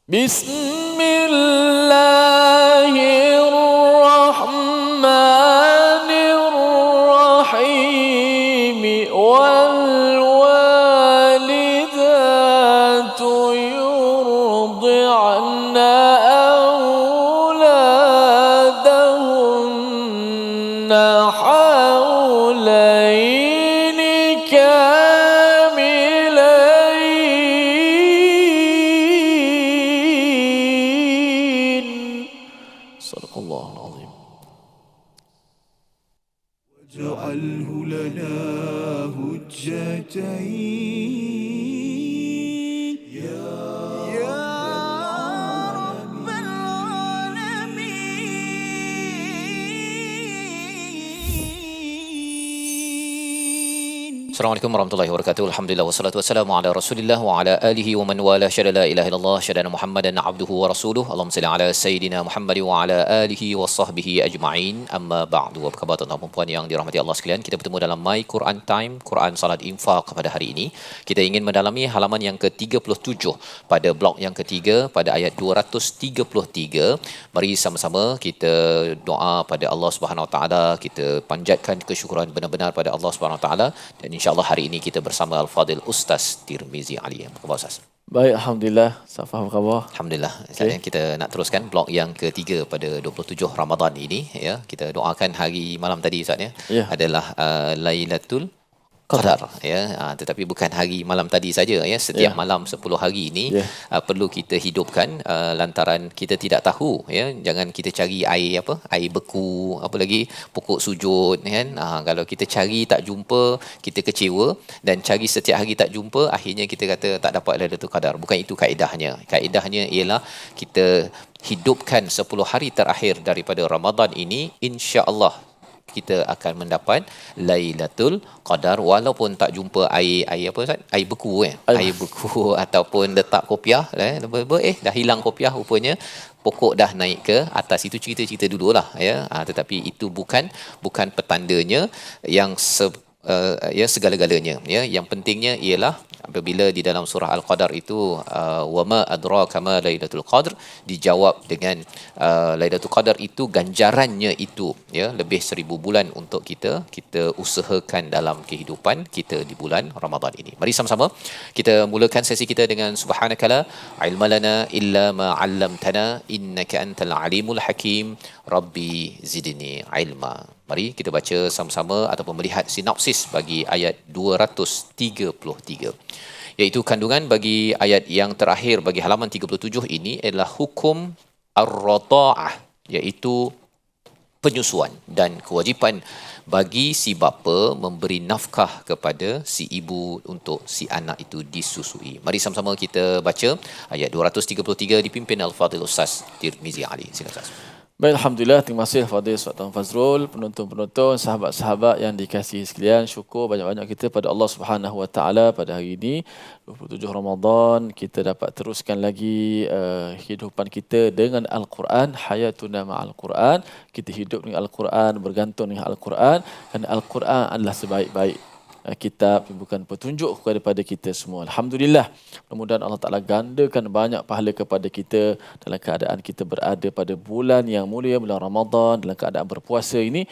Bismillahirrahmanirrahim. والوالدات يرضعن أولادهن حولين كاملين. صدق الله العظيم. واجعله لنا هجتين يا رب العالمين. Assalamualaikum warahmatullahi wabarakatuh. Alhamdulillah wassalatu wassalamu ala Rasulillah wa ala alihi wa man wala syada la ilaha illallah syada Muhammadan abduhu wa rasuluh. Allahumma salli ala sayidina Muhammad wa ala alihi wa sahbihi ajma'in. Amma ba'du. Apa khabar tuan-tuan dan puan yang dirahmati Allah sekalian? Kita bertemu dalam My Quran Time, Quran Salat Infaq pada hari ini. Kita ingin mendalami halaman yang ke-37 pada blok yang ketiga pada ayat 233. Mari sama-sama kita doa pada Allah Subhanahu Wa Taala, kita panjatkan kesyukuran benar-benar pada Allah Subhanahu Wa Taala, dan insya-Allah hari ini kita bersama Al-Fadil Ustaz Tirmizi Ali. Apa khabar Ustaz? Baik, alhamdulillah. Safah apa khabar? Alhamdulillah. Okay. Kita nak teruskan blok yang ketiga pada 27 Ramadan ini, ya. Kita doakan hari malam tadi Ustaz, ya. Adalah Lailatul Qadar, ya. Tetapi bukan hari malam tadi saja, ya. Setiap malam 10 hari ini perlu kita hidupkan, lantaran kita tidak tahu, ya. Jangan kita cari air air beku, apa lagi pokok sujud, kan. Kalau kita cari tak jumpa, kita kecewa, dan cari setiap hari tak jumpa, akhirnya kita kata tak dapat Lailatul Qadar. Bukan itu kaedahnya. Kaedahnya ialah kita hidupkan 10 hari terakhir daripada Ramadan ini, insya-Allah kita akan mendapat Lailatul Qadar, walaupun tak jumpa air apa Ustaz? Air beku, air beku ataupun letak kopiah, dah hilang kopiah rupanya, pokok dah naik ke atas. Itu cerita-cerita dululah, ya. Tetapi itu bukan petandanya yang segala-galanya, ya. Yang pentingnya ialah apabila di dalam surah Al-Qadar itu wama adraka ma Lailatul Qadr, dijawab dengan Lailatul Qadar itu ganjarannya itu, ya, lebih 1000 bulan untuk kita usahakan dalam kehidupan kita di bulan Ramadan ini. Mari sama-sama kita mulakan sesi kita dengan subhanakala ilmalana illa ma 'allamtana innaka antal alimul hakim rabbi zidni ilma. Mari kita baca sama-sama ataupun melihat sinopsis bagi ayat 233, iaitu kandungan bagi ayat yang terakhir bagi halaman 37 ini adalah hukum ar-radha'ah, iaitu penyusuan dan kewajipan bagi si bapa memberi nafkah kepada si ibu untuk si anak itu disusui. Mari sama-sama kita baca ayat 233 dipimpin Al-Fadil Ustaz Tirmizi Ali. Silakan Ustaz. Baik, alhamdulillah. Terima kasih Fadil Sultan Fazrul, penonton-penonton, sahabat-sahabat yang dikasihi sekalian. Syukur banyak-banyak kita pada Allah Subhanahu Wa Taala pada hari ini 27 Ramadan, kita dapat teruskan lagi kehidupan kita dengan Al-Quran, hayatuna ma'al Quran. Kita hidup dengan Al-Quran, bergantung dengan Al-Quran, kerana Al-Quran adalah sebaik-baik kitab, bukan petunjuk kepada kita semua. Alhamdulillah. Mudah-mudahan Allah Ta'ala gandakan banyak pahala kepada kita dalam keadaan kita berada pada bulan yang mulia, bulan Ramadan, dalam keadaan berpuasa ini.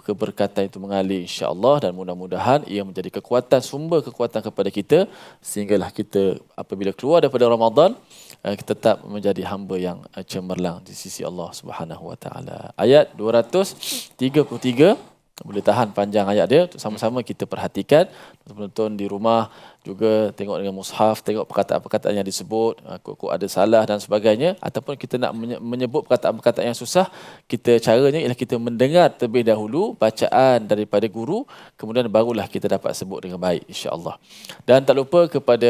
Keberkatan itu mengalir insya-Allah, dan mudah-mudahan ia menjadi kekuatan, sumber kekuatan kepada kita, sehinggalah kita apabila keluar daripada Ramadan, kita tetap menjadi hamba yang cemerlang di sisi Allah Subhanahu Wa Ta'ala. Ayat 233, boleh tahan panjang ayat dia, sama-sama kita perhatikan. Penonton di rumah juga tengok dengan mushaf, tengok perkataan-perkataan yang disebut, kok ada salah dan sebagainya, ataupun kita nak menyebut perkataan-perkataan yang susah, kita caranya ialah kita mendengar terlebih dahulu bacaan daripada guru, kemudian barulah kita dapat sebut dengan baik, insya-Allah. Dan tak lupa kepada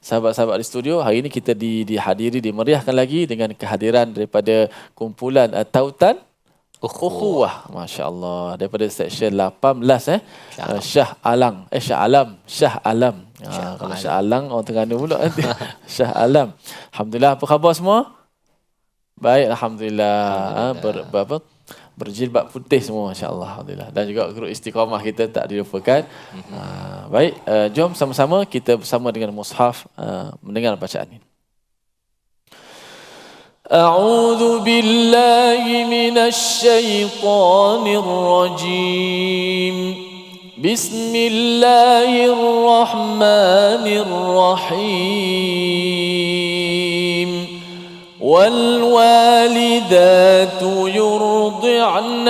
sahabat-sahabat di studio, hari ini kita dihadiri, dimeriahkan lagi dengan kehadiran daripada kumpulan Tautan Ukhuwah, masya-Allah, daripada seksyen 18 Shah Alam. Kalau Shah Alam orang Terengganu pula nanti. Shah Alam. Alhamdulillah, apa khabar semua? Baik, alhamdulillah. Berjilbab putih semua, masya-Allah, alhamdulillah. Dan juga guru istiqamah kita tak dilupakan. Baik, jom sama-sama kita bersama dengan mushaf mendengar bacaan ini. أعوذ بالله من الشيطان الرجيم بسم الله الرحمن الرحيم والوالدات يرضعن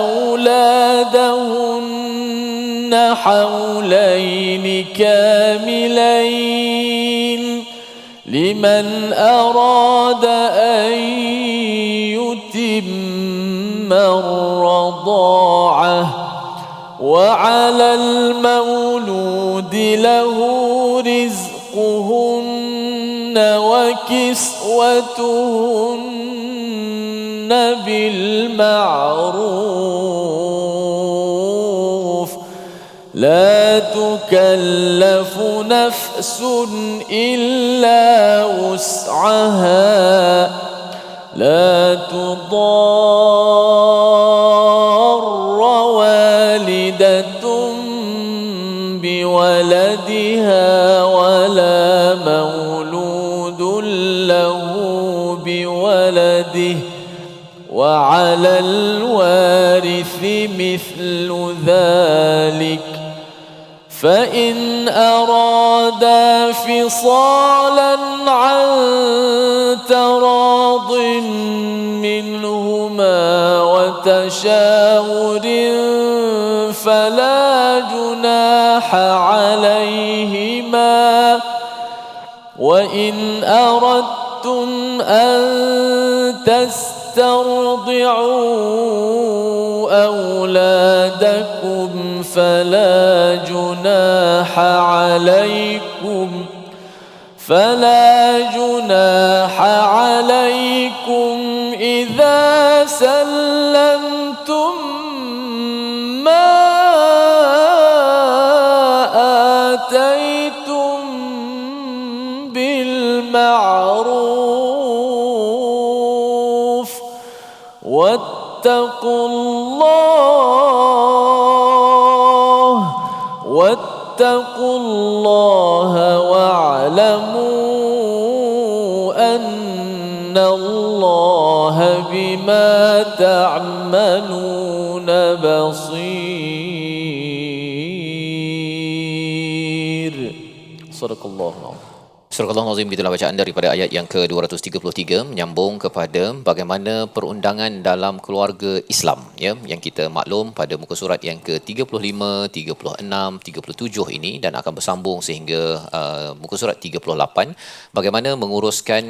أولادهن حولين كاملين لمن أراد أن يتم الرضاعة وعلى المولود له رزقهن وكسوتهن بالمعروف لا تكلف نفس إلا وسعها لا تضار والدة بولدها ولا مولود له بولده وعلى الوارث مثل ذلك فإن أرادا فصالا عن تراض منهما وتشاور فلا جناح عليهما وإن أردتم أن تسترضعوا أولادكم فلا جناح عليكم إذا سلمتم ما آتيتم بالمعروف واتقوا الله واعلموا أن الله بما تعملون بصير صدق الله العظيم. Surah Al-Azim, itulah bacaan daripada ayat yang ke-233 menyambung kepada bagaimana perundangan dalam keluarga Islam, ya, yang kita maklum pada muka surat yang ke-35, 36, 37 ini dan akan bersambung sehingga muka surat 38 bagaimana menguruskan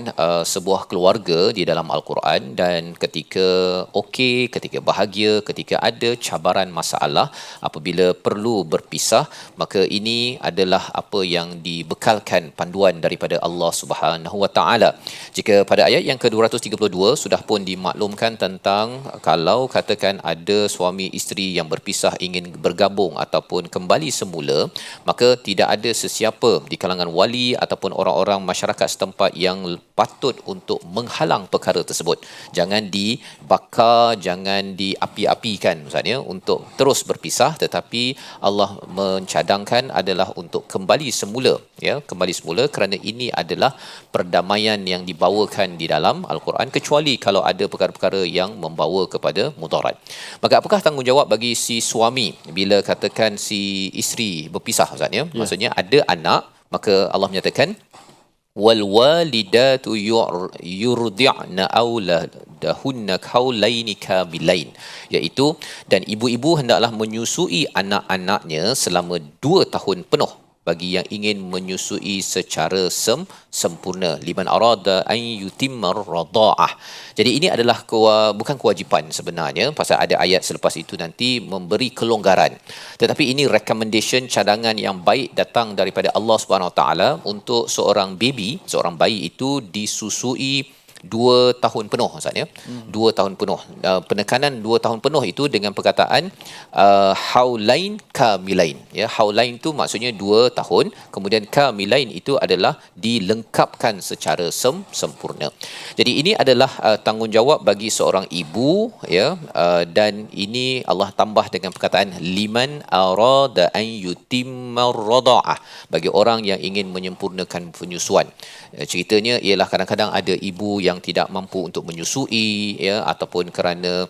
sebuah keluarga di dalam Al-Quran, dan ketika okey, ketika bahagia, ketika ada cabaran masalah, apabila perlu berpisah, maka ini adalah apa yang dibekalkan panduan daripada Allah Subhanahu Wa Taala. Jika pada ayat yang ke-232 sudah pun dimaklumkan tentang kalau katakan ada suami isteri yang berpisah ingin bergabung ataupun kembali semula, maka tidak ada sesiapa di kalangan wali ataupun orang-orang masyarakat setempat yang patut untuk menghalang perkara tersebut. Jangan dibakar, jangan diapi-apikan misalnya untuk terus berpisah, tetapi Allah mencadangkan adalah untuk kembali semula, ya, kembali semula, kerana ini adalah perdamaian yang dibawakan di dalam Al-Quran, kecuali kalau ada perkara-perkara yang membawa kepada mudarat. Maka apakah tanggungjawab bagi si suami bila katakan si isteri berpisah, Ustaz, ya? Maksudnya ada anak, maka Allah menyatakan wal walidatu yurdi'na auladahunna haulaini kamilain, iaitu dan ibu-ibu hendaklah menyusui anak-anaknya selama 2 tahun penuh bagi yang ingin menyusui secara sempurna, liman arada an yutimmar radhaah. Jadi ini adalah bukan kewajipan sebenarnya, pasal ada ayat selepas itu nanti memberi kelonggaran, tetapi ini recommendation, cadangan yang baik datang daripada Allah Subhanahu Wa Taala untuk seorang bayi itu disusui 2 tahun penuh, Ustaz, ya. 2 tahun penuh. Penekanan 2 tahun penuh itu dengan perkataan haulain kamilain. Ya, haulain tu maksudnya 2 tahun, kemudian kamilain itu adalah dilengkapkan secara sempurna. Jadi ini adalah tanggungjawab bagi seorang ibu, ya, dan ini Allah tambah dengan perkataan liman arada an yutimma rada'ah, bagi orang yang ingin menyempurnakan penyusuan. Ceritanya ialah kadang-kadang ada ibu yang tidak mampu untuk menyusui, ya, ataupun kerana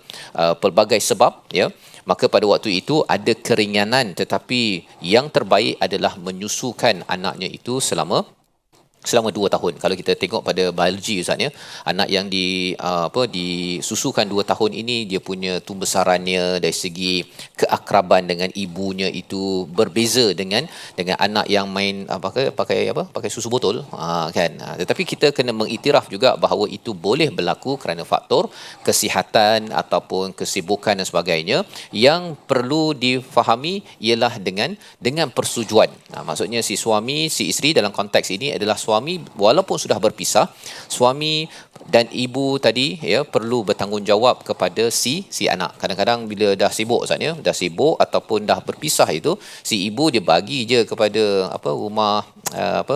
pelbagai sebab, ya, maka pada waktu itu ada keringanan, tetapi yang terbaik adalah menyusukan anaknya itu selama 2 tahun. Kalau kita tengok pada biologi Ustaz, ya, anak yang disusukan 2 tahun ini, dia punya tumbesarannya dari segi keakraban dengan ibunya itu berbeza dengan anak yang main pakai susu botol, kan. Tetapi kita kena mengiktiraf juga bahawa itu boleh berlaku kerana faktor kesihatan ataupun kesibukan dan sebagainya. Yang perlu difahami ialah dengan persetujuan. Maksudnya si suami, si isteri dalam konteks ini adalah suami, walaupun sudah berpisah, suami dan ibu tadi, ya, perlu bertanggungjawab kepada si anak. Kadang-kadang bila dah sibuk Ustaz, ya, dah sibuk ataupun dah berpisah itu, si ibu dia bagi je kepada rumah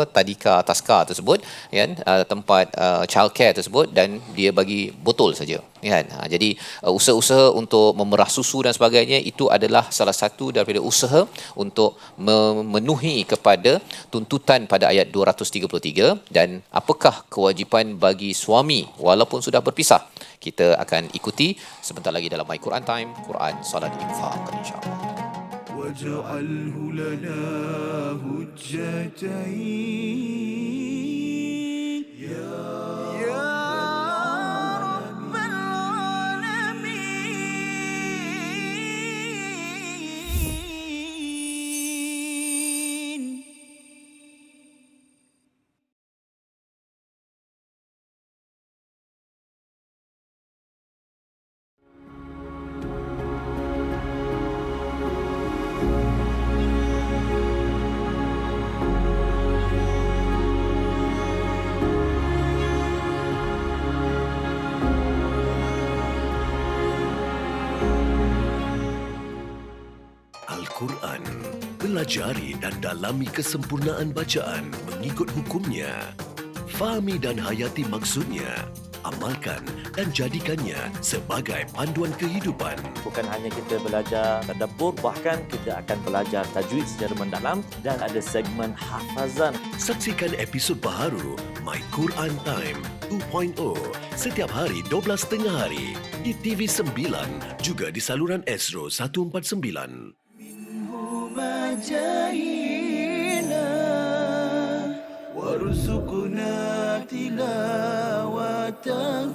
tadika taska tersebut, kan, tempat childcare tersebut, dan dia bagi botol saja, kan. Jadi usaha-usaha untuk memerah susu dan sebagainya itu adalah salah satu daripada usaha untuk memenuhi kepada tuntutan pada ayat 233. Dan apakah kewajipan bagi suami walaupun sudah berpisah, kita akan ikuti sebentar lagi dalam My Quran Time, Quran Salat Infaq, insya-Allah. واجعله لنا هجتين يا رب العالمين. Al-Quran. Pelajari dan dalami kesempurnaan bacaan mengikut hukumnya. Fahami dan hayati maksudnya. Amalkan dan jadikannya sebagai panduan kehidupan. Bukan hanya kita belajar tadabbur, bahkan kita akan belajar tajwid secara mendalam dan ada segmen hafazan. Saksikan episod baharu My Quran Time 2.0 setiap hari 12.30 hari di TV9, juga di saluran Astro 149. مجاهينا وارزقنا تلاوته.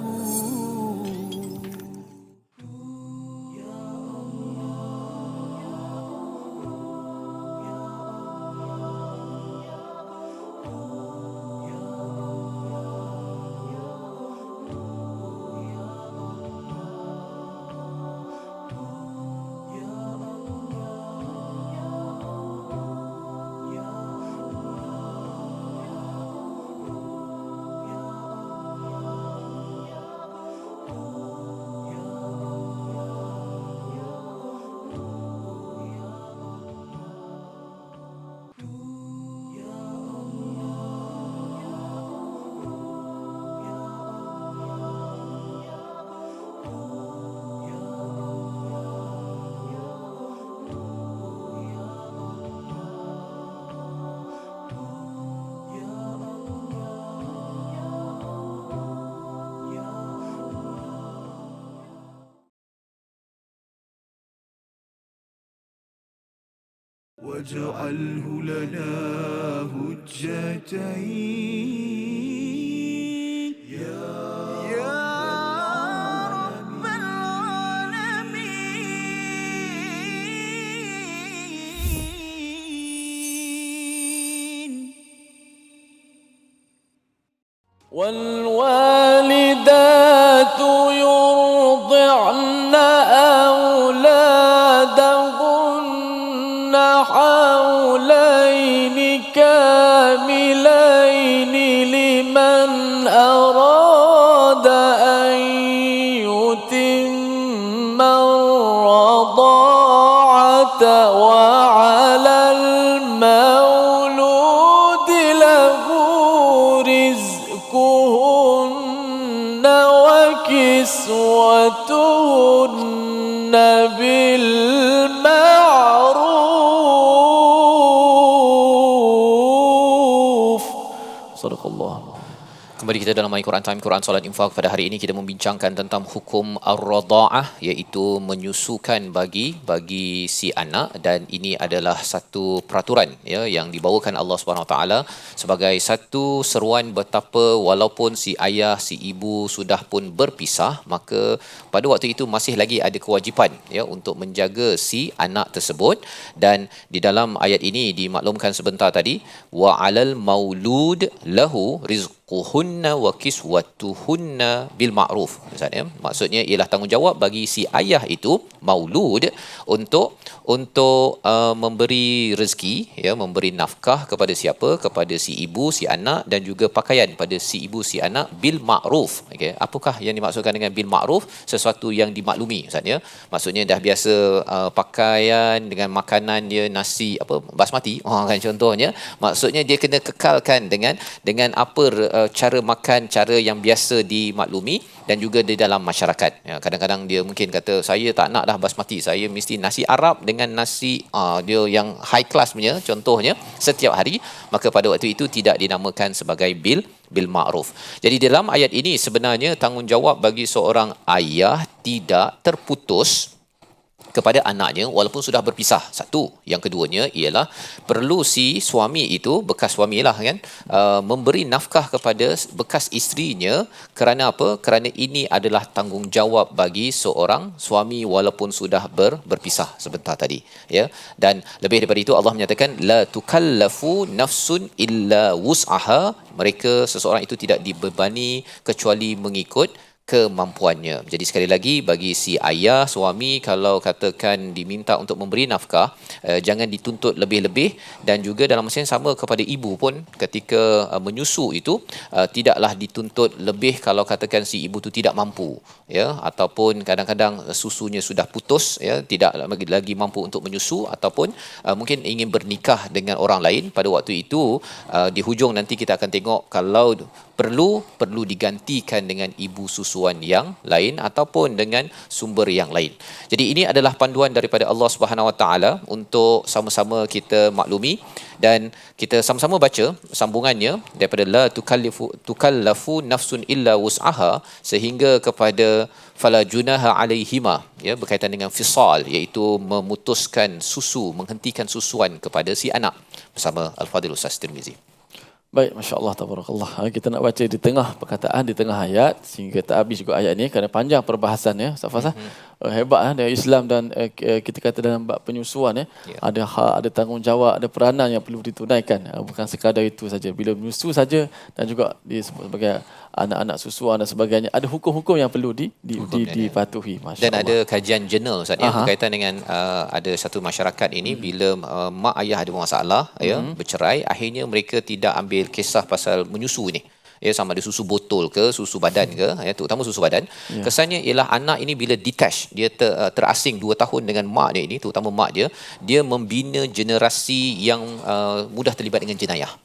واجعله لنا هجتين يا رب العالمين. والوالدات يرضعن أولادهن حولين كاملين لمن أراد أن يتم الرضاعة وكسوتهن بالمعروف. صدق الله. Kembali kita dalam My Quran Time, Quran Solat Infak. Pada hari ini kita membincangkan tentang hukum ar-radha'ah, iaitu menyusukan bagi si anak, dan ini adalah satu peraturan ya yang dibawakan Allah Subhanahu Wa Taala sebagai satu seruan betapa walaupun si ayah si ibu sudah pun berpisah, maka pada waktu itu masih lagi ada kewajipan ya untuk menjaga si anak tersebut. Dan di dalam ayat ini dimaklumkan sebentar tadi, wa 'alal maulud lahu rizquhunna wa kiswatuhunna bil ma'ruf. Maksudnya ialah tanggungjawab bagi si ayah itu maulud untuk memberi rezeki ya, memberi nafkah kepada siapa? Kepada si ibu si anak, dan juga pakaian pada si ibu si anak bil ma'ruf. Okey, apakah yang dimaksudkan dengan bil ma'ruf? Sesuatu yang dimaklumi Ustaz ya. Maksudnya dah biasa pakaian dengan makanan dia nasi apa basmati kan contohnya. Maksudnya dia kena kekalkan dengan apa cara makan, cara yang biasa dimaklumi dan juga di dalam masyarakat. Ya, kadang-kadang dia mungkin kata saya tak nak dah basmati, saya mesti nasi Arab dengan nasi dia yang high class punya contohnya setiap hari, maka pada waktu itu tidak dinamakan sebagai bil ma'ruf. Jadi dalam ayat ini sebenarnya tanggungjawab bagi seorang ayah tidak terputus kepada anaknya walaupun sudah berpisah. Satu. Yang keduanya ialah perlu si suami itu, bekas suami lah kan, memberi nafkah kepada bekas isterinya. Kerana apa? Kerana ini adalah tanggungjawab bagi seorang suami walaupun sudah berpisah sebentar tadi ya. Dan lebih daripada itu Allah menyatakan la tukallafu nafsun illa wus'aha. Mereka seseorang itu tidak dibebani kecuali mengikut kemampuannya. Jadi sekali lagi bagi si ayah suami kalau katakan diminta untuk memberi nafkah, jangan dituntut lebih-lebih, dan juga dalam masa yang sama kepada ibu pun ketika menyusu itu tidaklah dituntut lebih kalau katakan si ibu tu tidak mampu ya, ataupun kadang-kadang susunya sudah putus ya, tidak lagi mampu untuk menyusu, ataupun mungkin ingin bernikah dengan orang lain. Pada waktu itu di hujung nanti kita akan tengok kalau perlu digantikan dengan ibu susuan yang lain ataupun dengan sumber yang lain. Jadi ini adalah panduan daripada Allah Subhanahu Wa Taala untuk sama-sama kita maklumi, dan kita sama-sama baca sambungannya daripada la tukallafu nafsun illa wus'aha sehingga kepada fala junaha alaihima ya, berkaitan dengan fisal, iaitu memutuskan susu, menghentikan susuan kepada si anak, bersama Al-Fadhil Ustaz Tirmizi. Baik, Masya Allah, tabarakallah. Kita nak baca di tengah perkataan, di tengah ayat, sehingga tak habis juga ayat ni kerana panjang perbahasannya. Ustaz Fazal, hebat dari Islam, dan kita kata dalam bab penyusuan ada hak, ada tanggungjawab, ada peranan yang perlu ditunaikan. Bukan sekadar itu saja. Bila menyusu saja, dan juga disebut sebagai anak-anak susuan dan sebagainya, ada hukum-hukum yang perlu dipatuhi. Masya dan Allah. ada kajian jurnal Ustaz ya, berkaitan dengan ada satu masyarakat ini bila mak ayah ada masalah ya, bercerai, akhirnya mereka tidak ambil kisah pasal menyusu ni ya, sama ada susu botol ke susu badan ke ya, terutama susu badan. Kesannya ialah anak ini bila detach, dia terasing 2 tahun dengan mak dia ini, terutama mak dia membina generasi yang mudah terlibat dengan jenayah.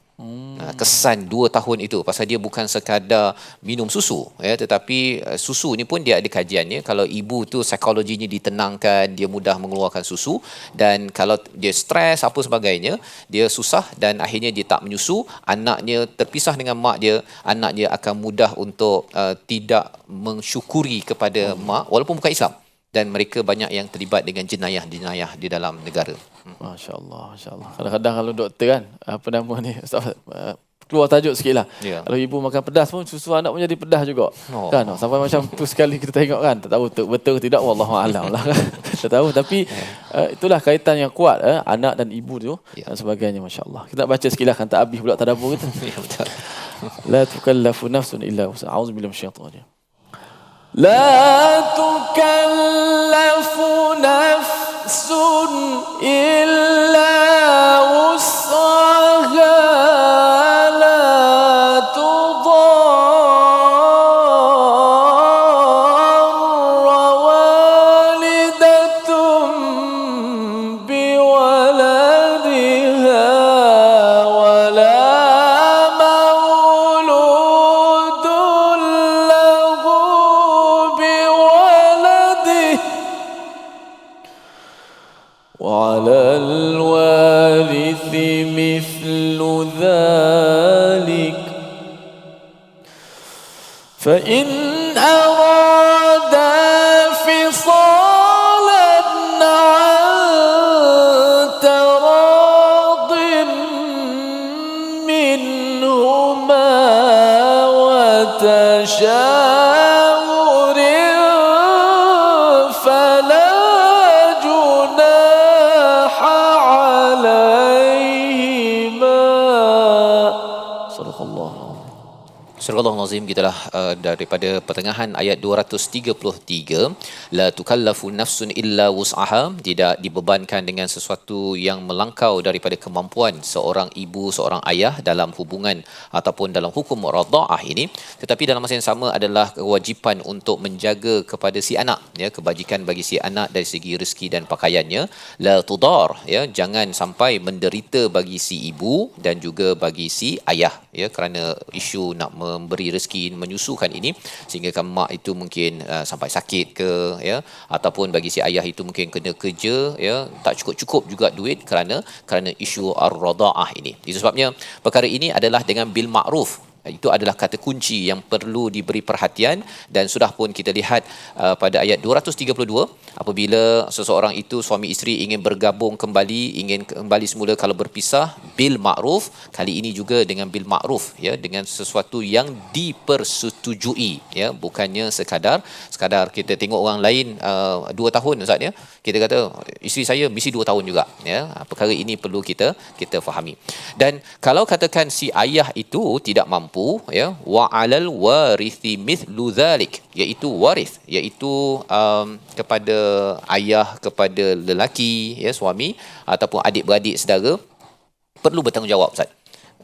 Kesan 2 tahun itu pasal dia bukan sekadar minum susu ya, tetapi susu ni pun dia ada kajiannya. Kalau ibu tu psikologinya ditenangkan, dia mudah mengeluarkan susu, dan kalau dia stres apa sebagainya, dia susah dan akhirnya dia tak menyusu, anaknya terpisah dengan mak dia, anak dia akan mudah untuk tidak mensyukuri kepada mak walaupun bukan Islam, dan mereka banyak yang terlibat dengan jenayah di dalam negara. Masya Allah, Masya Allah. Kadang-kadang kalau doktor kan, apa nama ni, Ustaz, keluar tajuk sikit lah. Kalau ibu makan pedas pun, susu anak pun jadi pedas juga. Kan? Sampai macam tu sekali kita tengok kan, tak tahu betul ke tidak, wallahualam lah kan. Tak tahu, tapi itulah kaitan yang kuat anak dan ibu tu dan sebagainya. Masya Allah. Kita nak baca sikit lah, kan tak habis pula tadabbur kita. Ya, betul. La tukallafu nafsun illa wus'aha. A'udzubillahi minasyaitanir rajim. La tukallafu nafsun illa wus'aha, la tudarra walidatun biwaladiha wala mauludun فإن أرادا فصالا عن تراض منهما وتشاور فلا جناح عليهما. صدق الله. Surah Al-Azim, gitulah daripada pertengahan ayat 233, la tukallafu nafsun illa wus'aha, tidak dibebankan dengan sesuatu yang melangkau daripada kemampuan seorang ibu, seorang ayah dalam hubungan ataupun dalam hukum radha'ah ini, tetapi dalam masa yang sama adalah kewajipan untuk menjaga kepada si anak, ya, kebajikan bagi si anak dari segi rezeki dan pakaiannya. La tudar, ya, jangan sampai menderita bagi si ibu dan juga bagi si ayah, ya, kerana isu nak memberi rezeki, menyusukan ini, sehingga kan mak itu mungkin sampai sakit ke, ya, ataupun bagi si ayah itu mungkin kena kerja, ya, tak cukup-cukup juga duit kerana isu ar-radha'ah ini. Itu sebabnya perkara ini adalah dengan bil ma'ruf. Itu adalah kata kunci yang perlu diberi perhatian, dan sudah pun kita lihat pada ayat 232, apabila seseorang itu, suami isteri, ingin bergabung kembali, ingin kembali semula kalau berpisah, bil ma'ruf. Kali ini juga dengan bil ma'ruf, ya, dengan sesuatu yang dipersetujui, ya, bukannya sekadar kita tengok orang lain 2 tahun, Ustaz, ya, kita kata isteri saya mesti 2 tahun juga, ya. Perkara ini perlu kita fahami. Dan kalau katakan si ayah itu tidak mampu, ya, wa 'alal warithi mithlu dzalik, iaitu waris, iaitu kepada ayah, kepada lelaki, ya, suami ataupun adik-beradik saudara, perlu bertanggungjawab, Ustaz,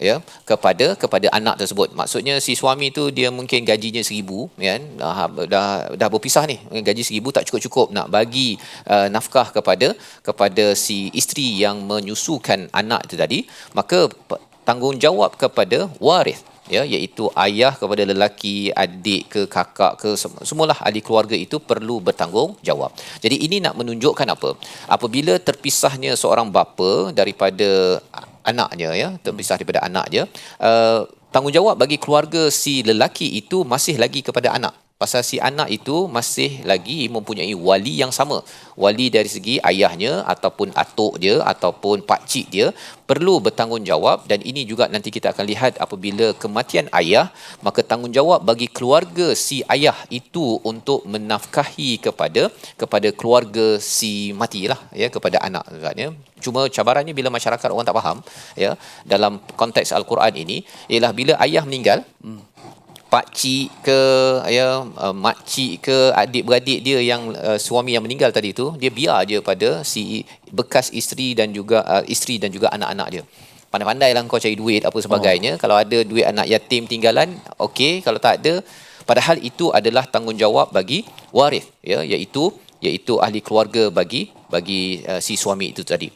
ya, kepada anak tersebut. Maksudnya si suami tu dia mungkin gajinya 1,000, kan, dah berpisah ni, gaji 1,000 tak cukup-cukup nak bagi nafkah kepada si isteri yang menyusukan anak itu tadi, maka tanggungjawab kepada waris, ya, iaitu ayah kepada lelaki, adik ke kakak ke, semualah ahli keluarga itu perlu bertanggungjawab. Jadi ini nak menunjukkan apa? Apabila terpisahnya seorang bapa daripada anaknya, ya, terpisah daripada anaknya, tanggungjawab bagi keluarga si lelaki itu masih lagi kepada anak. Pasal si anak itu masih lagi mempunyai wali yang sama. Wali dari segi ayahnya ataupun atuk dia ataupun pakcik dia perlu bertanggungjawab, dan ini juga nanti kita akan lihat apabila kematian ayah, maka tanggungjawab bagi keluarga si ayah itu untuk menafkahi kepada keluarga si matilah, ya, kepada anak, ya. Cuma cabarannya bila masyarakat orang tak faham, ya, dalam konteks Al-Quran ini ialah bila ayah meninggal, pakcik ke, ya, makcik ke, adik-beradik dia yang suami yang meninggal tadi tu, dia biar je pada si bekas isteri dan juga anak-anak dia. Pandai-pandailah kau cari duit apa sebagainya. Kalau ada duit anak yatim tinggalan, okey, kalau tak ada, padahal itu adalah tanggungjawab bagi waris, ya, iaitu ahli keluarga bagi si suami itu tadi.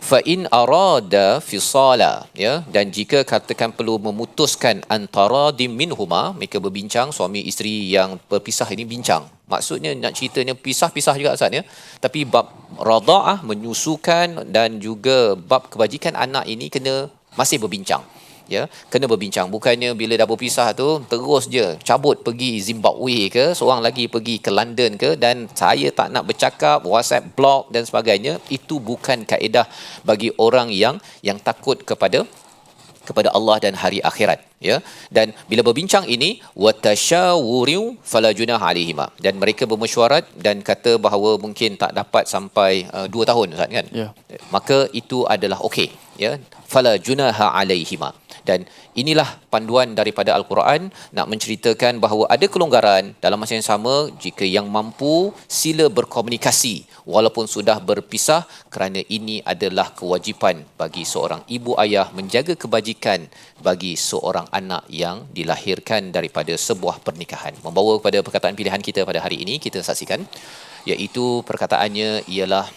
Fa in arada fisala, ya, dan jika katakan perlu memutuskan antara minhuma, mereka berbincang, suami isteri yang berpisah ini bincang. Maksudnya nak ceritanya pisah juga, Ustaz, ya. Tapi bab radha'ah, menyusukan, dan juga bab kebajikan anak ini masih berbincang. Ya, kena berbincang. Bukannya bila dah berpisah tu terus je cabut pergi Zimbabwe ke, seorang lagi pergi ke London ke, dan saya tak nak bercakap, WhatsApp block dan sebagainya. Itu bukan kaedah bagi orang yang takut kepada Allah dan hari akhirat, ya. Dan bila berbincang ini, watashawuriu fala junaha alaihima, dan mereka bermesyuarat dan kata bahawa mungkin tak dapat sampai 2 tahun, Ustaz, kan, ya. Maka itu adalah okey, ya, fala junaha alaihima. Dan inilah panduan daripada Al-Quran nak menceritakan bahawa ada kelonggaran. Dalam masa yang sama, jika yang mampu, sila berkomunikasi walaupun sudah berpisah, kerana ini adalah kewajipan bagi seorang ibu ayah menjaga kebajikan bagi seorang anak yang dilahirkan daripada sebuah pernikahan. Membawa kepada perkataan pilihan kita pada hari ini, kita saksikan, iaitu perkataannya ialah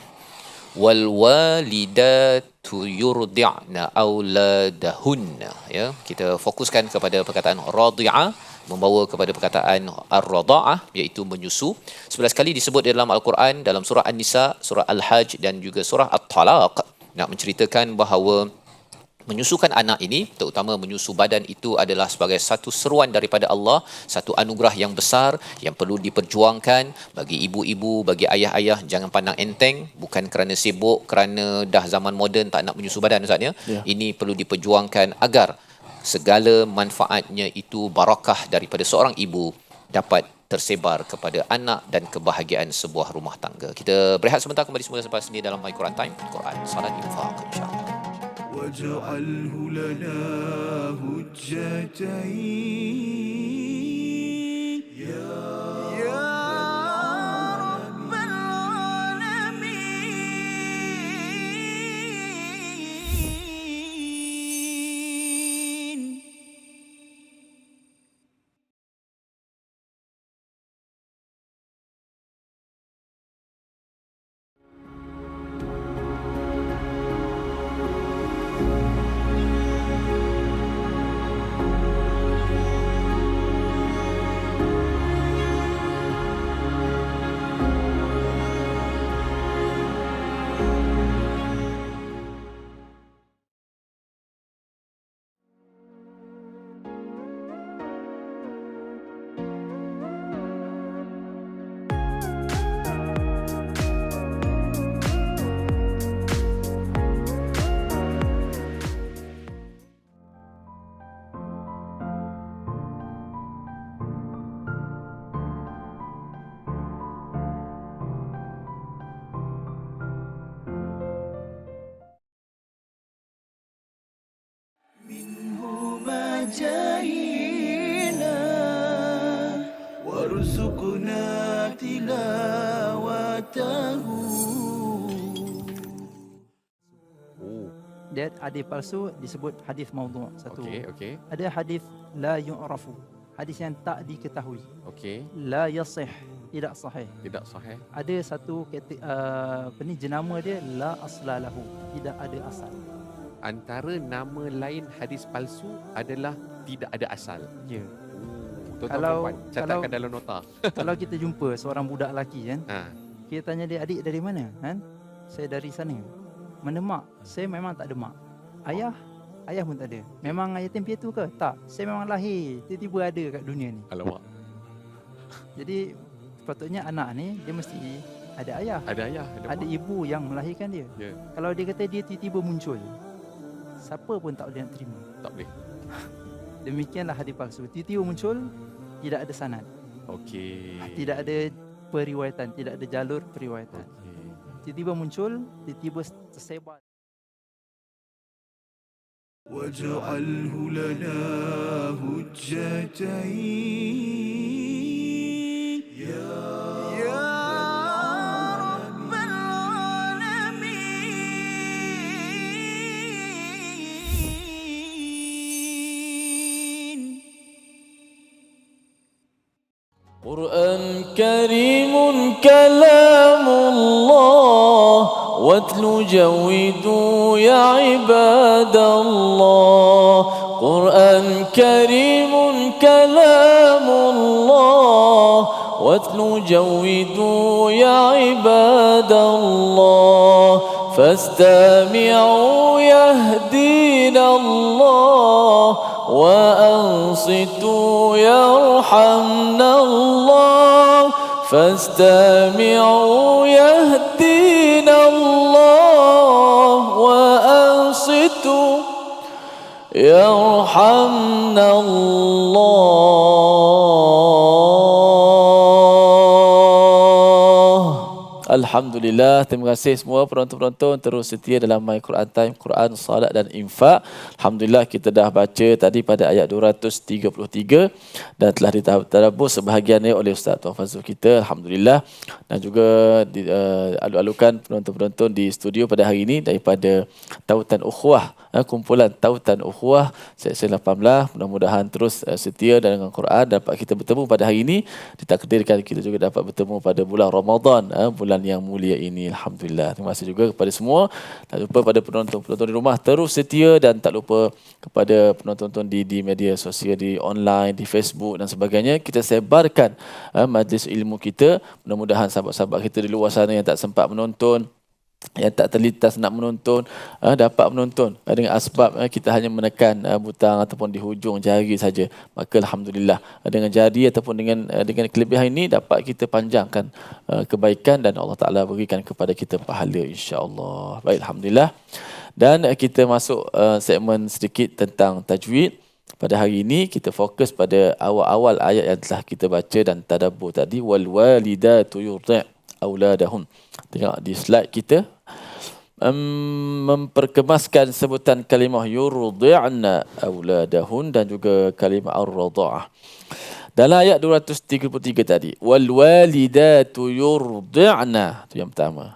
wal walidatu yurdi'na auladahunna, ya. Kita fokuskan kepada perkataan radi'ah, membawa kepada perkataan ar-radha'ah, iaitu menyusu. 11 kali disebut dalam Al-Quran, dalam surah An-Nisa, surah Al-Hajj dan juga surah At-Talaq, nak menceritakan bahawa menyusukan anak ini, terutama menyusu badan, itu adalah sebagai satu seruan daripada Allah, satu anugerah yang besar yang perlu diperjuangkan bagi ibu-ibu, bagi ayah-ayah. Jangan pandang enteng, bukan kerana sibuk, kerana dah zaman moden tak nak menyusu badan Ustaz ya. Ini perlu diperjuangkan agar segala manfaatnya itu, barakah daripada seorang ibu dapat tersebar kepada anak dan kebahagiaan sebuah rumah tangga. Kita berehat sebentar, kembali semula selepas ini dalam My Quran Time, Quran, Salat, Infaq, insya-Allah. واجعله لنا هجتين يا رب العالمين. منهما جاهينا وارزقنا تلاوته. Dia hadis palsu disebut hadis maudhu'. Satu. Okey. Ada hadis la yu'rafu, hadis yang tak diketahui. Okey. La yasih, tidak sahih. Tidak sahih. Ada satu jenama dia la aslalahu, tidak ada asal. Antara nama lain hadis palsu adalah tidak ada asal. Ya. Tuan-tuan Kalau- perempuan, catatkan dalam nota. Kalau kita jumpa seorang budak lelaki kan, Ha. kita tanya dia, adik dari mana? Kan? Saya dari sana. Mana mak? Saya memang tak ada mak. Ayah? Ayah pun tak ada. Memang yatim piatu ke? Tak. Saya memang lahir, tiba-tiba ada kat dunia ni. Alamak. Jadi sepatutnya anak ni dia mesti ada ayah, Ada ayah, ada mak. ibu yang melahirkan dia. Ya, Kalau dia kata dia tiba-tiba muncul, siapa pun tak boleh nak terima. tak boleh. Demikianlah hadis palsu. Tiba-tiba muncul, tidak ada sanad, Okey. tidak ada periwayatan, tidak ada jalur periwayatan. Okey. Tiba-tiba muncul, tiba-tiba tersebar. واجعله لنا هجتين يا رب العالمين. قرآن كريم كلام الله واتل جودوا يا عباد الله. قرآن كريم كلام الله واتل جودوا يا عباد الله. فاستمعوا يهدينا الله وأنصتوا يرحمنا الله. فاستمعوا يهدينا الله وأنصتوا يرحمنا الله. Alhamdulillah, terima kasih semua penonton-penonton terus setia dalam My Quran Time, Quran, Salat dan Infak. Alhamdulillah kita dah baca tadi pada ayat 233 dan telah ditadabbur sebahagiannya oleh Ustaz Tuan Fazrul kita. Alhamdulillah. Dan juga alu-alukan penonton-penonton di studio pada hari ini daripada Tautan Ukhuwah, kumpulan Tautan Ukhuwah Seksyen 18. Mudah-mudahan terus setia dengan Quran, dapat kita bertemu pada hari ini. Ditakdirkan kita juga dapat bertemu pada bulan Ramadan, bulan yang mulia ini. Alhamdulillah. Terima kasih juga kepada semua. Tak lupa pada penonton-penonton di rumah terus setia, dan tak lupa kepada penonton-penonton di media sosial, di online, di Facebook dan sebagainya. Kita sebarkan majlis ilmu kita. Mudah-mudahan sahabat-sahabat kita di luar sana yang tak sempat menonton yang tak terlintas nak menonton dapat menonton dengan asbab kita hanya menekan butang ataupun di hujung jari saja, maka alhamdulillah dengan jari ataupun dengan kelebihan ini dapat kita panjangkan kebaikan dan Allah Taala berikan kepada kita pahala insya-Allah. Baik, alhamdulillah. Dan kita masuk segmen sedikit tentang tajwid. Pada hari ini kita fokus pada awal-awal ayat yang telah kita baca dan tadabbur tadi, wal walidatu yurdi' auladahun. Tengok di slide kita memperkemaskan sebutan kalimah yurdi'na auladahun dan juga kalimah ar-radha'ah. Dalam ayat 233 tadi, wal walidatu yurdi'na, itu yang pertama.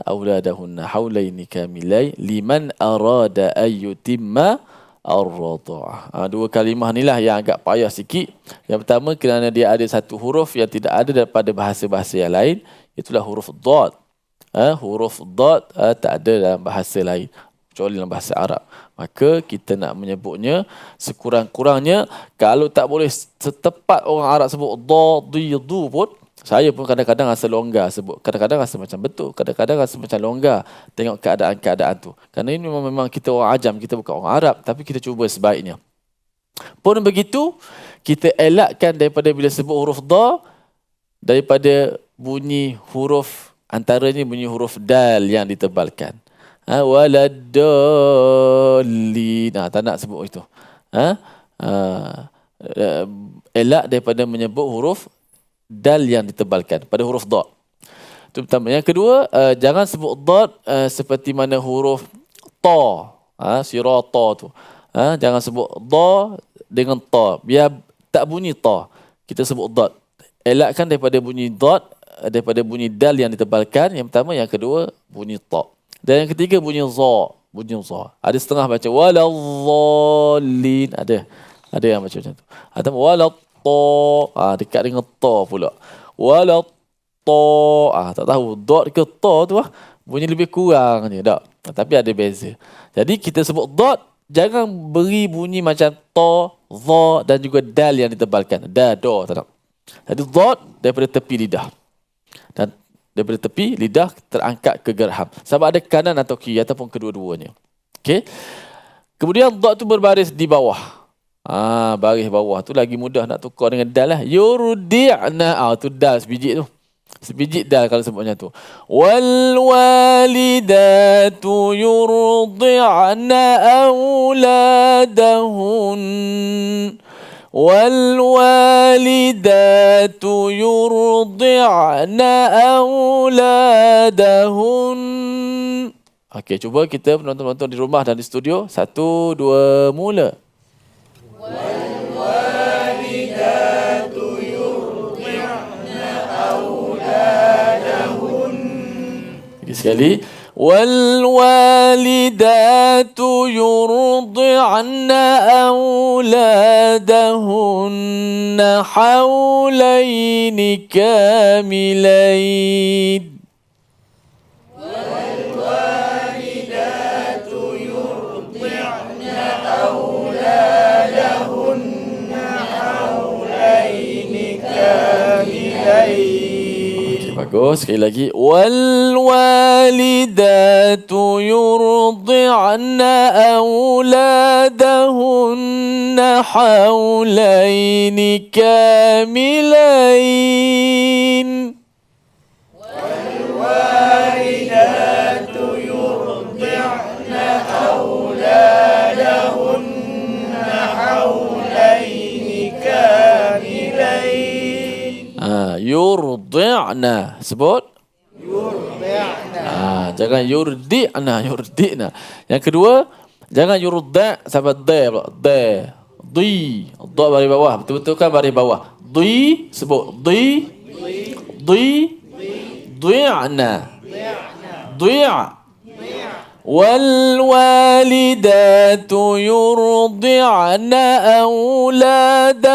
Auladahunna haulaini kamilai liman arada ayyutimma ar-radha'ah. Dua kalimah inilah yang agak payah sikit. Yang pertama kerana dia ada satu huruf yang tidak ada daripada bahasa-bahasa yang lain, itulah huruf dad. Huruf dad tak ada dalam bahasa lain kecuali dalam bahasa Arab. Maka kita nak menyebutnya sekurang-kurangnya, kalau tak boleh setepat orang Arab sebut dad pun, saya pun kadang-kadang rasa longgar sebut. Kadang-kadang rasa macam betul, kadang-kadang rasa macam longgar tengok keadaan-keadaan tu. Kerana ini memang kita orang ajam, kita bukan orang Arab, tapi kita cuba sebaiknya. Pun begitu, kita elakkan daripada bila sebut huruf da, daripada bunyi huruf, antaranya bunyi huruf dal yang ditebalkan. Waladdallin. Tak nak sebut itu. Elak daripada menyebut huruf dal yang ditebalkan pada huruf dad. Itu pertama. Yang kedua, jangan sebut dad seperti mana huruf ta, sirata tu. Jangan sebut da dengan ta, biar tak bunyi ta, kita sebut dad. Elakkan daripada bunyi dad, daripada bunyi dal yang ditebalkan. Yang pertama. Yang kedua, bunyi ta. Dan yang ketiga, bunyi za. Bunyi za. Ada setengah baca waladzallin, ada yang baca macam tu. Atau walad ta, dekat dengan ta pula. Walad ta, tak tahu dot ke ta tu bunyi lebih kurang je tak. Tapi ada beza. Jadi kita sebut dot, jangan beri bunyi macam ta, za dan juga dal yang ditebalkan. Da, tak nak. Jadi dot daripada tepi lidah. Dan daripada tepi lidah terangkat ke gerham. Sama ada kanan atau kiri ataupun kedua-duanya. Okey. Kemudian dot tu berbaris di bawah. Baris bawah tu lagi mudah nak tukar dengan dal lah. Yurdi'na, tu dal sebiji tu. Sebiji dal kalau sebutnya tu. Wal walidatu yurdi'na auladahun. Wal walidatu yurdi'na auladahun. Okey, cuba kita penonton-penonton di rumah dan di studio. 1, 2, mula. والوالدات يرضعن أولادهن. Sekali. والوالدات يرضعن أولادهن حولين كاملين. والوالدات يرضعن أولادهن حولين كاملين. Bagus, sekali lagi. Walwalidatu yurdi'na auladahunna haulaini kamilain. والوالدات يرضعن أولادهن حولين كاملين. Yurdi'na. Sebut. يرضعن. Jangan yurdi'na. Yang kedua, jangan yurda' sampai da pula. Da. Di. Da baris bawah. Betul-betul kan baris bawah. Di. Sebut. Di. Di'na. Di'. والوالدات يرضعن أولادهن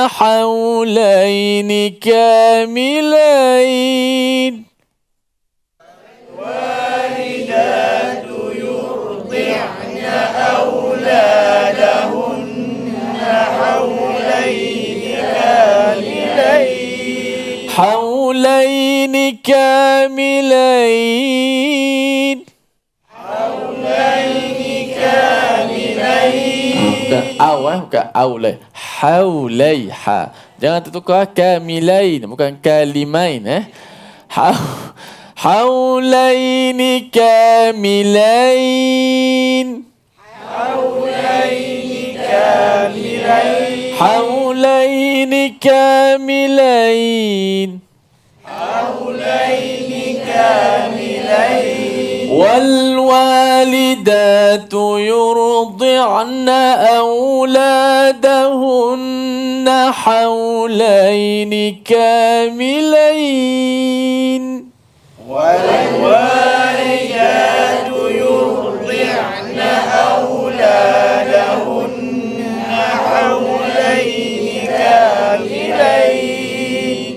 حولين كاملين. والوالدات يرضعن أولادهن حولين كاملين. حولين حولين كاملين. Bukan aw bukan aulai. Haulaiha. Jangan tertukar kamilain, bukan kalimain Haulaini kamilain. Haulaini kamilain. والوالدات يرضعن أولادهن حولين كاملين. والوالدات يرضعن أولادهن حولين كاملين.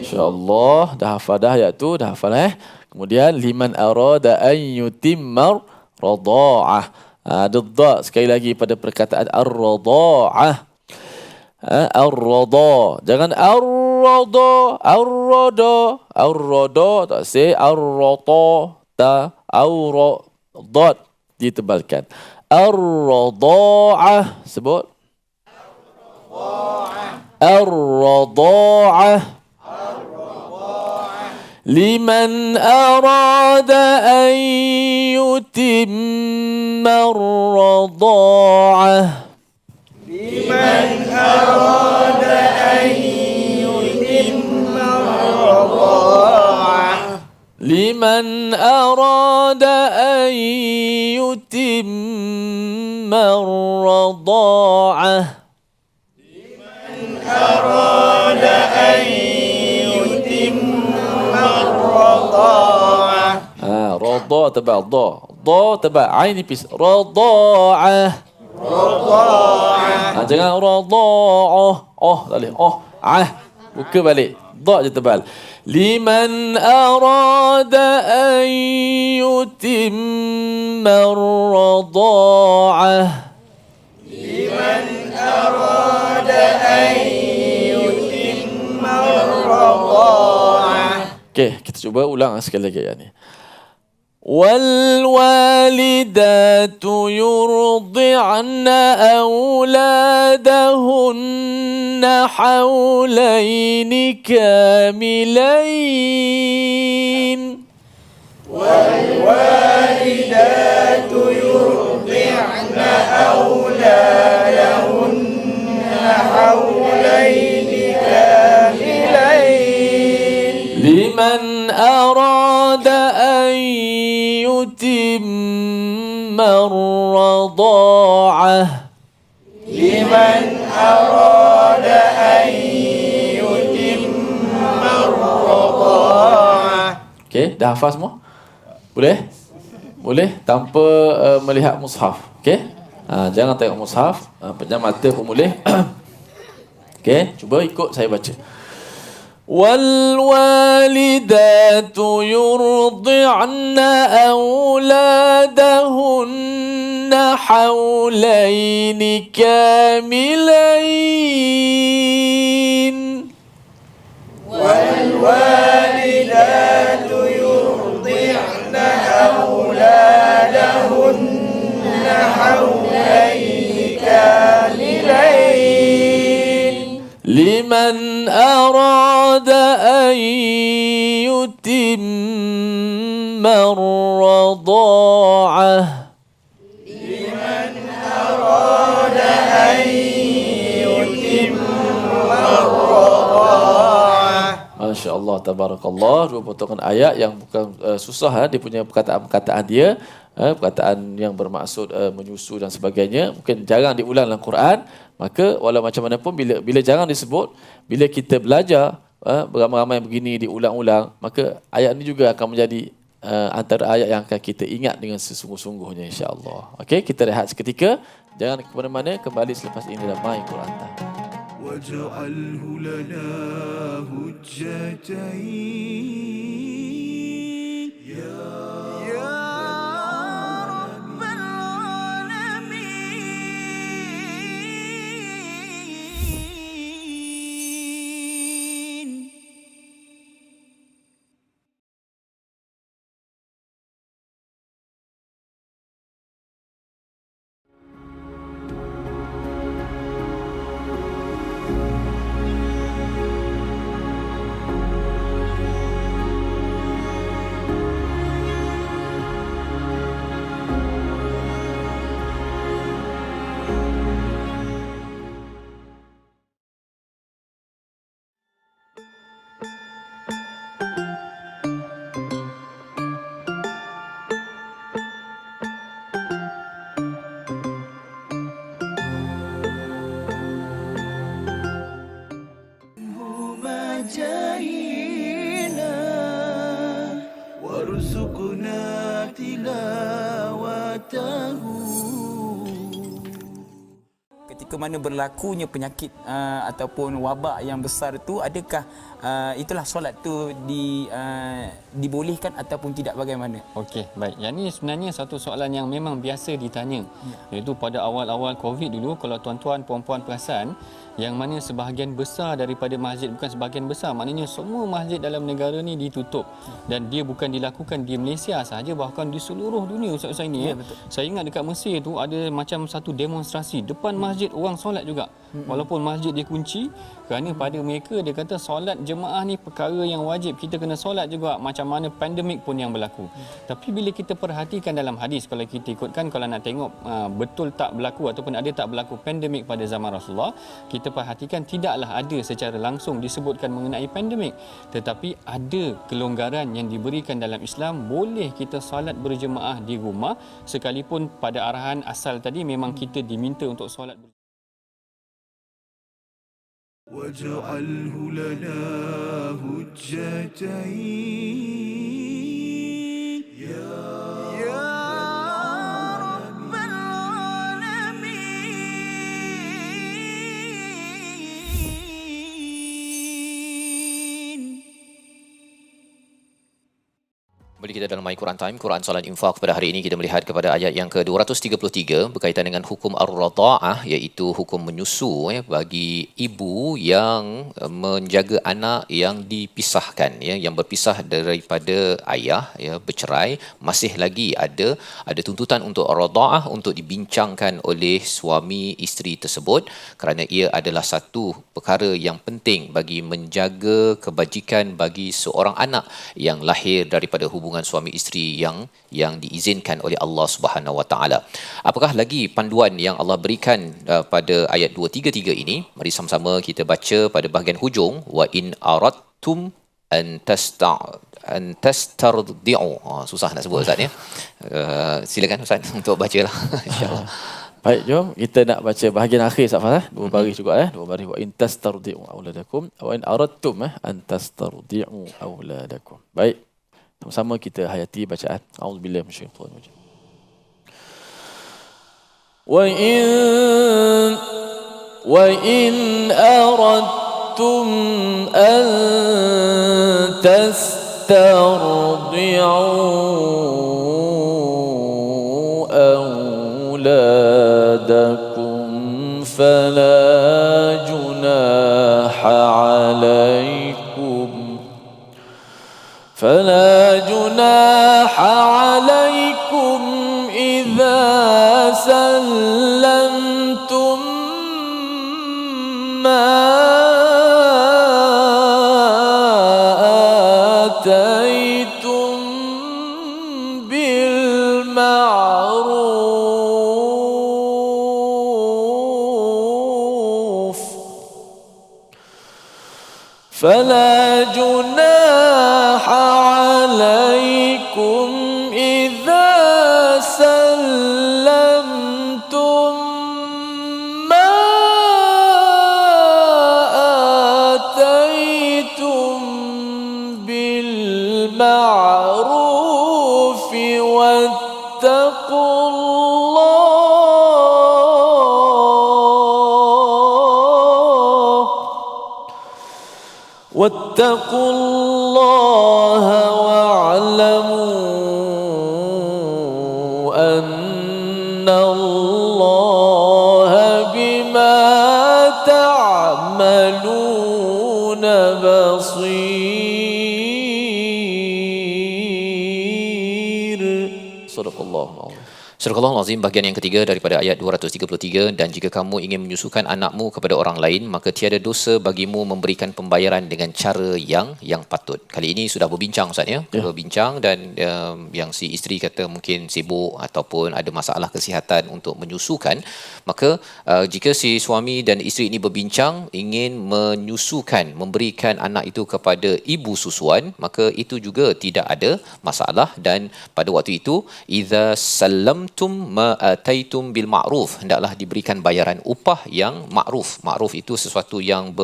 InsyaAllah dah hafal dah ayat tu, dah hafal Kemudian liman arada an yutimmar radha'ah. Ada dha sekali lagi pada perkataan ar-radha'ah. Ar-radha. Jangan ar-radha, ar-radha, ar-radha tak say ar-radha ta ar-radha ditebalkan. Ar-radha'ah sebut ar-radha'ah. Liman arada an yutimma ar-radha'ah. لمن أراد أن يتم الرضاعة. لمن أراد أن يتم الرضاعة. أراد أن يتم الرضاعة. رضا تبع ضا، ضا تبع عين نipis. رضاعة. رضاعة. Jangan radha'ah. Tak boleh. Buka balik. Dha je tebal. Liman arada an yutimma ar-radha'ah. لمن أراد أن يتم الرضاعة. Okey, kita cuba ulang sekali lagi ayat ni. والوالدات يرضعن أولادهن حولين كاملين. والوالدات يرضعن أولادهن حولين كاملين. لمن أراد أن يتم الرضاعة. لمن أراد أن يتم الرضاعة. Okey, dah hafal semua? Boleh? Boleh tanpa melihat mushaf. Okey? Jangan tengok mushaf, pejam mata pun boleh. Okey, cuba ikut saya baca. والوالدات يرضعن أولادهن حولين كاملين. والوالدات يرضعن أولادهن حولين كاملين. لمن أراد أن يتم الرضاعة. لمن أراد أن يتم الرضاعة. Masya Allah, tabarakallah. Dua potongan ayat yang bukan susah. Dia punya perkataan-perkataan dia. Perkataan yang bermaksud menyusu dan sebagainya. Mungkin jarang diulang dalam Quran. Maka walau macam mana pun bila jarang disebut, bila kita belajar beramai-ramai begini diulang-ulang, maka ayat ini juga akan menjadi antara ayat yang akan kita ingat dengan sesungguh-sungguhnya, insya-Allah. Okey, kita rehat seketika. Jangan ke mana-mana, kembali selepas ini dalam My Quran Time. واجعله لنا هجتين يا رب العالمين. جاهنا وارزقنا تلاوته. Ketika mana berlakunya penyakit ataupun wabak yang besar tu, adakah itulah solat tu dibolehkan ataupun tidak, bagaimana? Okey, baik. Yang ni sebenarnya satu soalan yang memang biasa ditanya. Iaitu pada awal-awal COVID dulu, kalau tuan-tuan puan-puan perasan, yang mana sebahagian besar daripada masjid, bukan sebahagian besar, maknanya semua masjid dalam negara ni ditutup. Dan dia bukan dilakukan di Malaysia sahaja, bahkan di seluruh dunia ustaz-ustaz ini. Saya ingat dekat Mesir tu ada macam satu demonstrasi depan masjid, orang solat juga. Walaupun masjid dikunci, kerana pada mereka dia kata solat jemaah ni perkara yang wajib, kita kena solat juga macam mana pandemik pun yang berlaku. Tapi bila kita perhatikan dalam hadis, kalau kita ikutkan, kalau nak tengok betul tak berlaku ataupun ada tak berlaku pandemik pada zaman Rasulullah, kita perhatikan tidaklah ada secara langsung disebutkan mengenai pandemik, tetapi ada kelonggaran yang diberikan dalam Islam. Boleh kita solat berjemaah di rumah, sekalipun pada arahan asal tadi memang kita diminta untuk solat واجعله لنا هجتين يا رب العالمين. Kembali kita dalam My Quran Time, Quran Salat Infak. Pada hari ini kita melihat kepada ayat yang ke-233 berkaitan dengan hukum ar-radha'ah, iaitu hukum menyusu bagi ibu yang menjaga anak yang dipisahkan, yang berpisah daripada ayah, bercerai. Masih lagi ada tuntutan untuk ar-radha'ah untuk dibincangkan oleh suami isteri tersebut, kerana ia adalah satu perkara yang penting bagi menjaga kebajikan bagi seorang anak yang lahir daripada hubungan suami isteri yang diizinkan oleh Allah Subhanahu Wa Taala. Apakah lagi panduan yang Allah berikan pada ayat 233 ini? Mari sama-sama kita baca pada bahagian hujung, wa in aradtum an tastardi'u. Susah nak sebut ustaz ya. Silakan ustaz untuk bacalah insya-Allah. Baik, jom kita nak baca bahagian akhir Ustaz Fah. Dua baris juga dua baris, wa in tastardi'u auladakum wa in aradtum an tastardi'u auladakum. Baik. Sama-sama kita hayati bacaan. A'udzubillahi minasyaitanir rajim. Wa in aradtum an tastardi'u awladakum fala junaha 'alaykum إذا سلمتم ما آتيتم بالمعروف فلا جناح عليكم إذا سلمتم ما آتيتم بالمعروف واتقوا الله واعلموا أن الله بما تعملون بصير. صدق الله العظيم. Surah Al-Azim bahagian yang ketiga daripada ayat 233, dan jika kamu ingin menyusukan anakmu kepada orang lain, maka tiada dosa bagimu memberikan pembayaran dengan cara yang patut. Kali ini sudah berbincang Ustaz ya. Berbincang dan yang si isteri kata mungkin sibuk ataupun ada masalah kesihatan untuk menyusukan, maka jika si suami dan isteri ini berbincang ingin menyusukan, memberikan anak itu kepada ibu susuan, maka itu juga tidak ada masalah. Dan pada waktu itu idza sallamtum anfaqtum ma ataitum bil ma'ruf, hendaklah diberikan bayaran upah yang ma'ruf. Ma'ruf itu sesuatu yang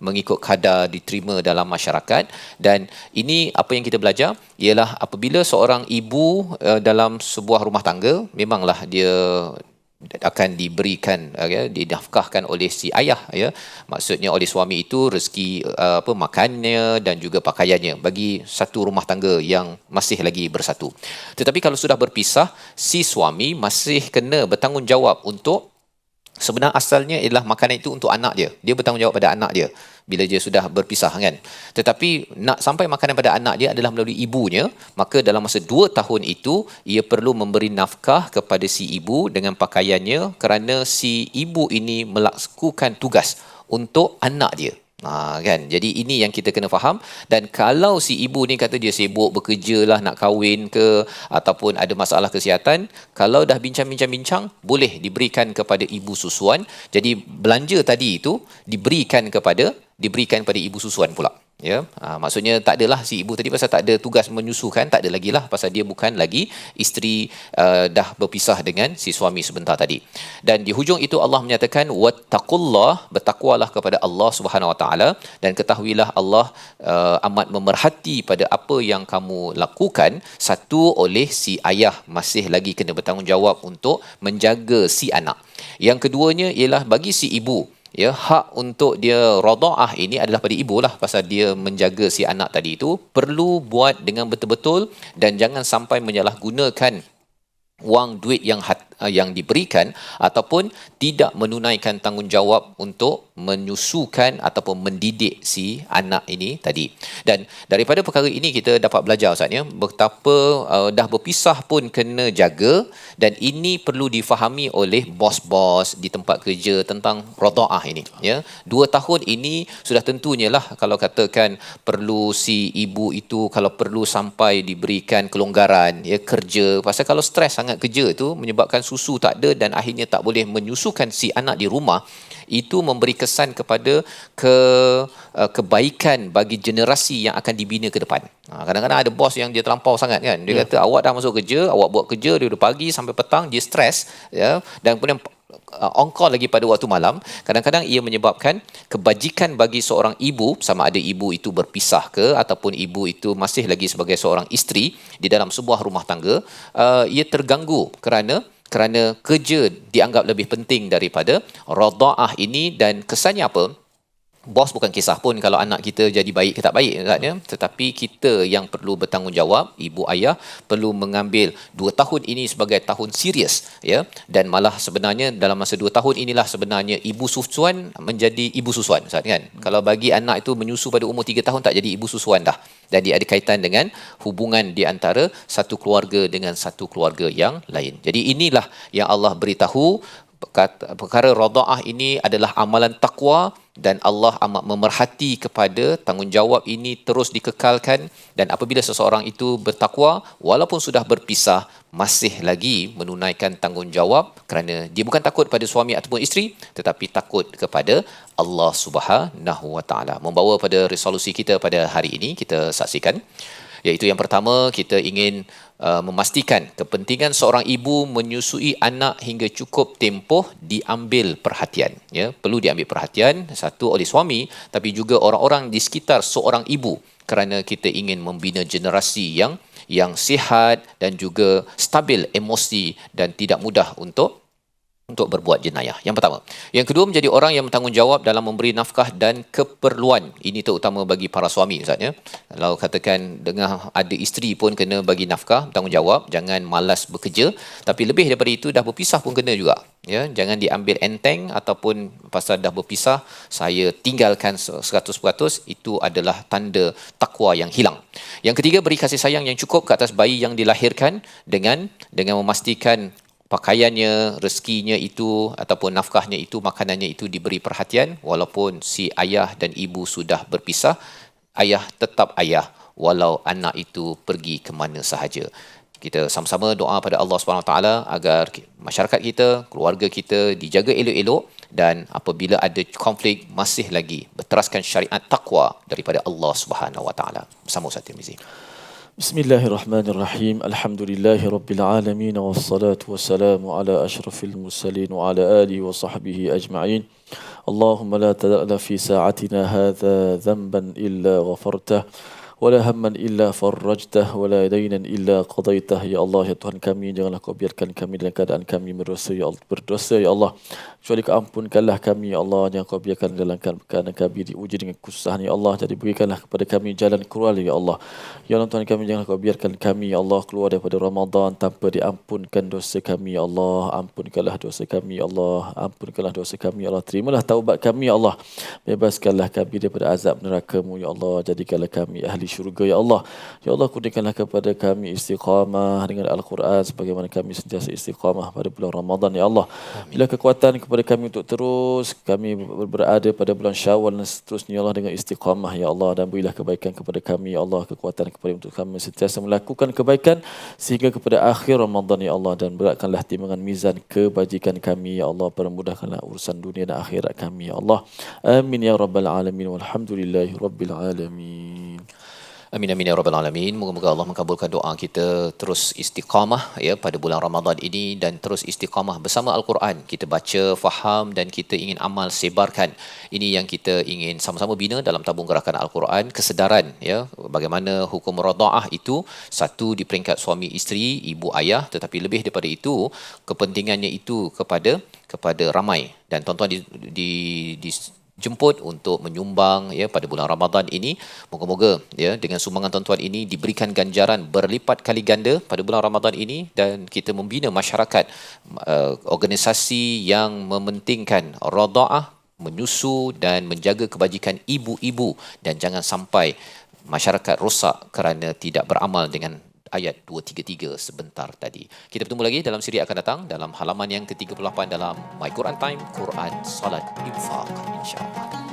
mengikut kadar diterima dalam masyarakat. Dan ini apa yang kita belajar ialah apabila seorang ibu dalam sebuah rumah tangga, memanglah dia akan diberikan dinafkahkan oleh si ayah, maksudnya oleh suami itu rezeki makannya dan juga pakaiannya bagi satu rumah tangga yang masih lagi bersatu. Tetapi kalau sudah berpisah, si suami masih kena bertanggungjawab untuk, sebenarnya asalnya ialah makanan itu untuk anak dia. Dia bertanggungjawab pada anak dia bila dia sudah berpisah kan. Tetapi nak sampai makanan pada anak dia adalah melalui ibunya, maka dalam masa 2 tahun itu ia perlu memberi nafkah kepada si ibu dengan pakaiannya, kerana si ibu ini melakukan tugas untuk anak dia. Kan. Jadi ini yang kita kena faham. Dan kalau si ibu ni kata dia sibuk bekerja lah, nak kahwin ke, ataupun ada masalah kesihatan, kalau dah bincang-bincang, boleh diberikan kepada ibu susuan. Jadi belanja tadi itu diberikan kepada ibu susuan pula. Maksudnya tak adalah si ibu tadi pasal tak ada tugas menyusukan, tak ada lagi lah, pasal dia bukan lagi isteri, dah berpisah dengan si suami sebentar tadi. Dan di hujung itu Allah menyatakan wattaqullah, bertakwalah kepada Allah Subhanahu Wa Taala, dan ketahuilah Allah amat memerhati pada apa yang kamu lakukan. Satu, oleh si ayah masih lagi kena bertanggungjawab untuk menjaga si anak. Yang keduanya ialah bagi si ibu, hak untuk dia radha'ah ini adalah pada ibu lah, pasal dia menjaga si anak tadi itu. Perlu buat dengan betul-betul dan jangan sampai menyalahgunakan wang duit yang diberikan ataupun tidak menunaikan tanggungjawab untuk menyusukan ataupun mendidik si anak ini tadi. Dan daripada perkara ini kita dapat belajar Ustaz, betapa dah berpisah pun kena jaga, dan ini perlu difahami oleh bos-bos di tempat kerja tentang radha'ah ini. 2 tahun ini sudah tentunya lah, kalau katakan perlu si ibu itu kalau perlu sampai diberikan kelonggaran kerja, pasal kalau stres sangat kerja itu menyebabkan susu tak ada dan akhirnya tak boleh menyusukan si anak di rumah. Itu memberi kesan kepada kebaikan bagi generasi yang akan dibina ke depan. Kadang-kadang ada bos yang dia terlampau sangat kan. Dia kata awak dah masuk kerja, awak buat kerja dari pagi sampai petang, dia stres dan kemudian on call lagi pada waktu malam. Kadang-kadang ia menyebabkan kebajikan bagi seorang ibu, sama ada ibu itu berpisah ke ataupun ibu itu masih lagi sebagai seorang isteri di dalam sebuah rumah tangga, ia terganggu kerana kerja dianggap lebih penting daripada radha'ah ini. Dan kesannya apa? Bos bukan kisah pun kalau anak kita jadi baik ke tak baik, tetapi kita yang perlu bertanggungjawab. Ibu ayah perlu mengambil 2 tahun ini sebagai tahun serius, dan malah sebenarnya dalam masa 2 tahun inilah sebenarnya ibu susuan menjadi ibu susuan, kan? Kalau bagi anak itu menyusu pada umur 3 tahun tak jadi ibu susuan dah. Dan dia ada kaitan dengan hubungan di antara satu keluarga dengan satu keluarga yang lain. Jadi inilah yang Allah beritahu, perkara radha'ah ini adalah amalan takwa, dan Allah amat memerhati kepada tanggungjawab ini terus dikekalkan. Dan apabila seseorang itu bertakwa, walaupun sudah berpisah, masih lagi menunaikan tanggungjawab, kerana dia bukan takut pada suami ataupun isteri, tetapi takut kepada Allah Subhanahu Wa Taala. Membawa pada resolusi kita pada hari ini, kita saksikan, iaitu yang pertama, kita ingin memastikan kepentingan seorang ibu menyusui anak hingga cukup tempoh diambil perhatian. Perlu diambil perhatian, satu oleh suami, tapi juga orang-orang di sekitar seorang ibu, kerana kita ingin membina generasi yang sihat dan juga stabil emosi dan tidak mudah untuk berbuat jenayah. Yang pertama. Yang kedua, menjadi orang yang bertanggungjawab dalam memberi nafkah dan keperluan. Ini terutama bagi para suami, Ustaz. Kalau katakan dengan ada isteri pun kena bagi nafkah, bertanggungjawab, jangan malas bekerja. Tapi lebih daripada itu, dah berpisah pun kena juga. Jangan diambil enteng ataupun pasal dah berpisah saya tinggalkan 100%. Itu adalah tanda takwa yang hilang. Yang ketiga, beri kasih sayang yang cukup ke atas bayi yang dilahirkan dengan memastikan pakaiannya, rezekinya itu ataupun nafkahnya itu, makanannya itu diberi perhatian. Walaupun si ayah dan ibu sudah berpisah, ayah tetap ayah walau anak itu pergi ke mana sahaja. Kita sama-sama doa pada Allah SWT agar masyarakat kita, keluarga kita dijaga elok-elok, dan apabila ada konflik masih lagi berteraskan syariat takwa daripada Allah SWT. Bersama Ustaz Tirmizi. Bismillahirrahmanirrahim. Alhamdulillahirabbil alamin wassalatu wassalamu ala asyrafil mursalin wa ala alihi wa sahbihi ajma'in. Allahumma la tada'na fi sa'atina hadha dhanban illa ghafartah wala hamman illa farrajtah wala daynan illa qadaitah. Ya Allah, ya Tuhan kami, janganlah kau biarkan kami dalam keadaan kami berdosa ya Allah, kecuali kau ampunkanlah kami ya Allah. Jangan kau biarkan dalam keadaan kami diuji dengan kesusahan ya Allah. Jadi berikanlah kepada kami jalan keluar ya Allah. Ya Allah Tuhan kami, janganlah kau biarkan kami ya Allah keluar daripada Ramadan tanpa diampunkan dosa kami ya Allah. Ampunkanlah dosa kami ya Allah. Ampunkanlah dosa kami ya Allah. Terimalah taubat kami ya Allah. Bebaskanlah kami daripada azab neraka-Mu ya Allah. Jadikanlah kami ahli syurga ya Allah. Ya Allah, kurniakanlah kepada kami istiqamah dengan Al-Quran sebagaimana kami sentiasa istiqamah pada bulan Ramadan ya Allah. Bila kekuatan kepada kami untuk terus kami berada pada bulan Syawal dan seterusnya ya Allah dengan istiqamah ya Allah. Dan berilah kebaikan kepada kami ya Allah, kekuatan kepada untuk kami sentiasa melakukan kebaikan sehingga kepada akhir Ramadan ya Allah. Dan beratkanlah timbangan mizan kebajikan kami ya Allah. Permudahkanlah urusan dunia dan akhirat kami ya Allah. Amin ya rabbal alamin walhamdulillahi rabbil alamin. Amin amin ya rabbal alamin. Moga-moga Allah mengabulkan doa kita, terus istiqamah ya pada bulan Ramadan ini, dan terus istiqamah bersama Al-Quran. Kita baca, faham, dan kita ingin amal sebarkan. Ini yang kita ingin sama-sama bina dalam tabung gerakan Al-Quran. Kesedaran ya bagaimana hukum radha'ah itu, satu di peringkat suami isteri, ibu ayah, tetapi lebih daripada itu kepentingannya itu kepada ramai. Dan tuan-tuan jemput untuk menyumbang ya pada bulan Ramadan ini. Moga-moga ya dengan sumbangan tuan-tuan ini diberikan ganjaran berlipat kali ganda pada bulan Ramadan ini, dan kita membina masyarakat, organisasi yang mementingkan radha'ah, menyusu dan menjaga kebajikan ibu-ibu, dan jangan sampai masyarakat rosak kerana tidak beramal dengan ayat 233 sebentar tadi. Kita bertemu lagi dalam siri akan datang dalam halaman yang ke-38 dalam My Quran Time, Quran, Salat, Infaq, insya-Allah.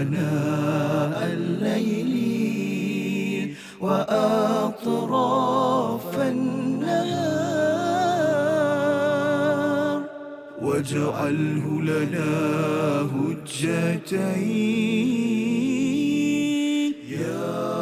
آناء الليل وأطراف النهار واجعله لنا هجتين يا